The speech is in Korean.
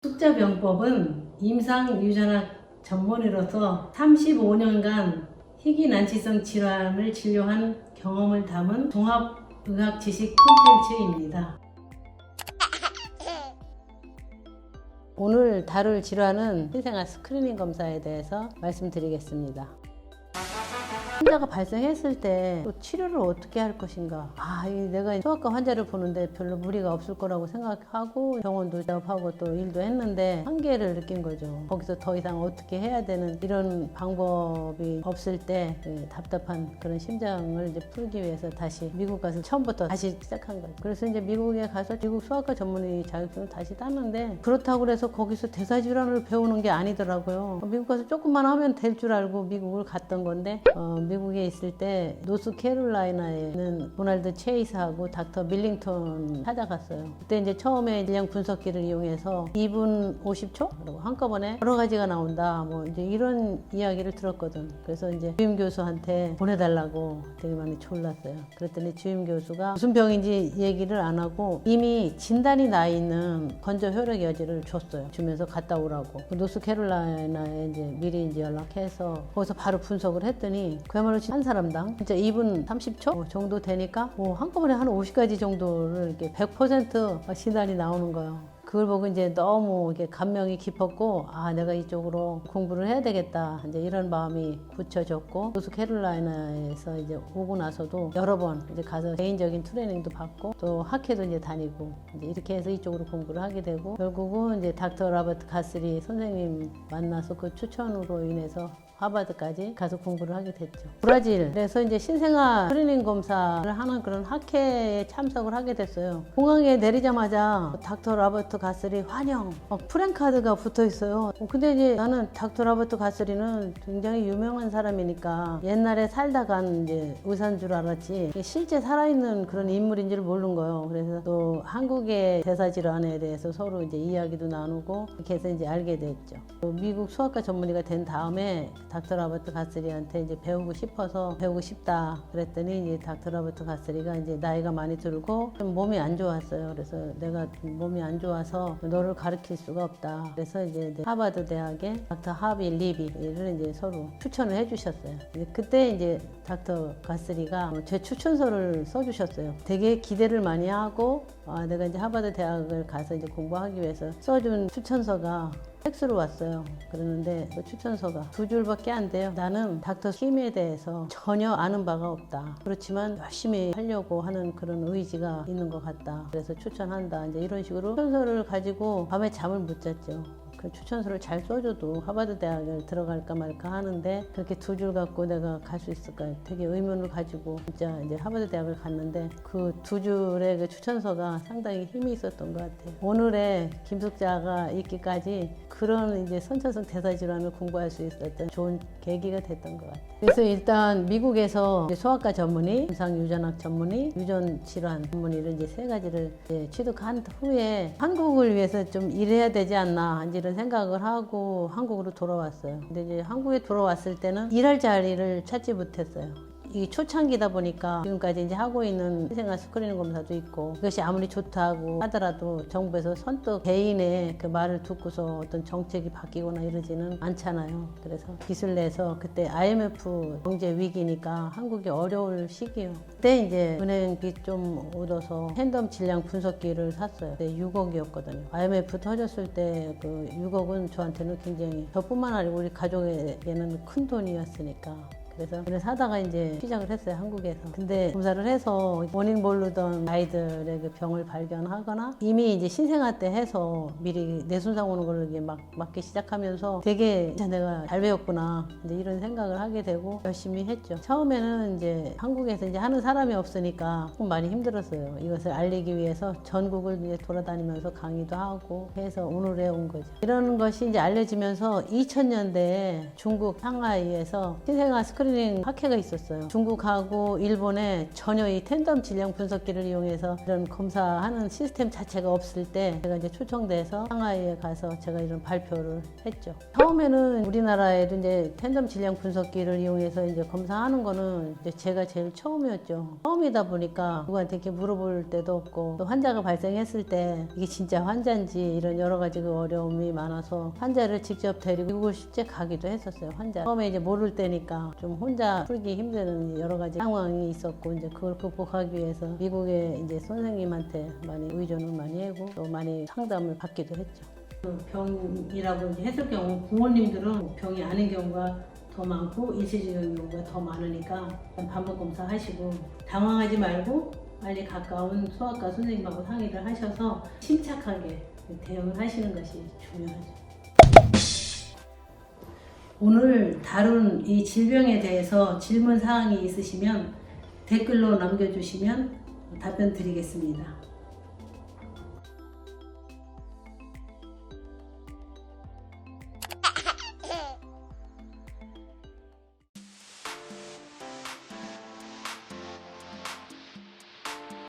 숫자병법은 임상유전학 전문의로서 35년간 희귀난치성 질환을 진료한 경험을 담은 종합의학 지식 콘텐츠입니다. 오늘 다룰 질환은 신생아 스크리닝 검사에 대해서 말씀드리겠습니다. 환자가 발생했을 때 또 치료를 어떻게 할 것인가. 내가 소아과 환자를 보는데 별로 무리가 없을 거라고 생각하고 병원도 작업하고 또 일도 했는데 한계를 느낀 거죠. 거기서 더 이상 어떻게 해야 되는 이런 방법이 없을 때 답답한 그런 심장을 이제 풀기 위해서 다시 미국 가서 처음부터 다시 시작한 거죠. 그래서 이제 미국에 가서 미국 소아과 전문의 자격증을 다시 땄는데 그렇다고 해서 거기서 대사질환을 배우는 게 아니더라고요. 미국 가서 조금만 하면 될 줄 알고 미국을 갔던 건데 미국에 있을 때 노스캐롤라이나에 있는 도널드 체이스하고 닥터 밀링턴 찾아갔어요. 그때 이제 처음에 질량 분석기를 이용해서 2분 50초? 그리고 한꺼번에 여러 가지가 나온다. 뭐 이제 이런 이야기를 들었거든. 그래서 이제 주임 교수한테 보내달라고 되게 많이 졸랐어요. 그랬더니 주임 교수가 무슨 병인지 얘기를 안 하고 이미 진단이 나 있는 건조 혈액 여지를 줬어요. 주면서 갔다 오라고. 노스캐롤라이나에 이제 미리 이제 연락해서 거기서 바로 분석을 했더니 그야말로 한 사람당 진짜 2분 30초 정도 되니까 한꺼번에 한 50가지 정도를 이렇게 100% 진단이 나오는 거예요. 그걸 보고 이제 너무 이렇게 감명이 깊었고, 내가 이쪽으로 공부를 해야 되겠다. 이제 이런 마음이 굳혀졌고, 노스캐롤라이나에서 이제 오고 나서도 여러 번 이제 가서 개인적인 트레이닝도 받고, 또 학회도 이제 다니고, 이제 이렇게 해서 이쪽으로 공부를 하게 되고, 결국은 이제 닥터 라버트 가스리 선생님 만나서 그 추천으로 인해서 하버드까지 가서 공부를 하게 됐죠. 브라질에서 이제 신생아 스크리닝 검사를 하는 그런 학회에 참석을 하게 됐어요. 공항에 내리자마자 닥터 라버트 가스리 환영 프랜카드가 붙어 있어요. 근데 이제 나는 닥터 라버트 가스리는 굉장히 유명한 사람이니까 옛날에 살다 간 이제 의사인 줄 알았지 실제 살아있는 그런 인물인 줄 모르는 거예요. 그래서 또 한국의 대사질환에 대해서 서로 이제 이야기도 나누고 이렇게 해서 이제 알게 됐죠. 또 미국 소아과 전문의가 된 다음에 닥터 라버트 가스리한테 이제 배우고 싶다 그랬더니 이제 닥터 라버트 가스리가 이제 나이가 많이 들고 좀 몸이 안 좋았어요. 그래서 내가 몸이 안 좋아서 너를 가르칠 수가 없다. 그래서 이제 하버드 대학의 닥터 하비 리비를 이제 서로 추천을 해주셨어요. 그때 이제 닥터 가스리가 제 추천서를 써주셨어요. 되게 기대를 많이 하고 내가 이제 하버드 대학을 가서 이제 공부하기 위해서 써준 추천서가 팩스로 왔어요. 그러는데 그 추천서가 2줄밖에 안 돼요. 나는 닥터 힘에 대해서 전혀 아는 바가 없다. 그렇지만 열심히 하려고 하는 그런 의지가 있는 것 같다. 그래서 추천한다. 이제 이런 식으로 추천서를 가지고 밤에 잠을 못 잤죠. 그 추천서를 잘 써줘도 하버드 대학을 들어갈까 말까 하는데 그렇게 2줄 갖고 내가 갈 수 있을까 되게 의문을 가지고 진짜 이제 하버드 대학을 갔는데 그 2줄의 그 추천서가 상당히 힘이 있었던 것 같아요. 오늘의 김숙자가 있기까지 그런 이제 선천성 대사질환을 공부할 수 있었던 좋은 계기가 됐던 것 같아요. 그래서 일단 미국에서 소아과 전문의, 임상유전학 전문의, 유전질환 전문의를 이제 3가지를 이제 취득한 후에 한국을 위해서 좀 일해야 되지 않나 이런 생각을 하고 한국으로 돌아왔어요. 근데 이제 한국에 돌아왔을 때는 일할 자리를 찾지 못했어요. 이 초창기다 보니까 지금까지 이제 하고 있는 신생아 스크리닝 검사도 있고 그것이 아무리 좋다고 하더라도 정부에서 선뜻 개인의 그 말을 듣고서 어떤 정책이 바뀌거나 이러지는 않잖아요. 그래서 기술 내서 그때 IMF 경제 위기니까 한국이 어려울 시기예요. 그때 이제 은행비 좀 얻어서 팬덤 질량 분석기를 샀어요. 그때 6억이었거든요. IMF 터졌을 때 그 6억은 저한테는 굉장히 저뿐만 아니고 우리 가족에게는 큰 돈이었으니까. 그래서 사다가 이제 시작을 했어요, 한국에서. 근데 검사를 해서 원인 모르던 아이들의 그 병을 발견하거나 이미 이제 신생아 때 해서 미리 뇌손상 오는 걸 이게 막기 시작하면서 되게 진짜 내가 잘 배웠구나 이제 이런 생각을 하게 되고 열심히 했죠. 처음에는 이제 한국에서 이제 하는 사람이 없으니까 조금 많이 힘들었어요. 이것을 알리기 위해서 전국을 이제 돌아다니면서 강의도 하고 해서 오늘에 온 거죠. 이런 것이 이제 알려지면서 2000년대에 중국 상하이에서 신생아 스크린 스크리닝 학회가 있었어요. 중국하고 일본에 전혀 이 텐덤 질량 분석기를 이용해서 이런 검사하는 시스템 자체가 없을 때 제가 이제 초청돼서 상하이에 가서 제가 이런 발표를 했죠. 처음에는 우리나라에도 이제 텐덤 질량 분석기를 이용해서 이제 검사하는 거는 이제 제가 제일 처음이었죠. 처음이다 보니까 누구한테 이렇게 물어볼 데도 없고, 또 환자가 발생했을 때 이게 진짜 환자인지 이런 여러 가지 그 어려움이 많아서 환자를 직접 데리고 미국을 실제 가기도 했었어요. 환자 처음에 이제 모를 때니까 좀 혼자 풀기 힘든 여러 가지 상황이 있었고, 이제 그걸 극복하기 위해서 미국의 이제 선생님한테 많이 의존을 많이 하고 또 많이 상담을 받기도 했죠. 병이라고 이제 했을 경우 부모님들은 병이 아닌 경우가 더 많고 일시적인 경우가 더 많으니까 반복 검사하시고 당황하지 말고 빨리 가까운 소아과 선생님하고 상의를 하셔서 침착하게 대응을 하시는 것이 중요하죠. 오늘 다룬 이 질병에 대해서 질문 사항이 있으시면 댓글로 남겨주시면 답변 드리겠습니다.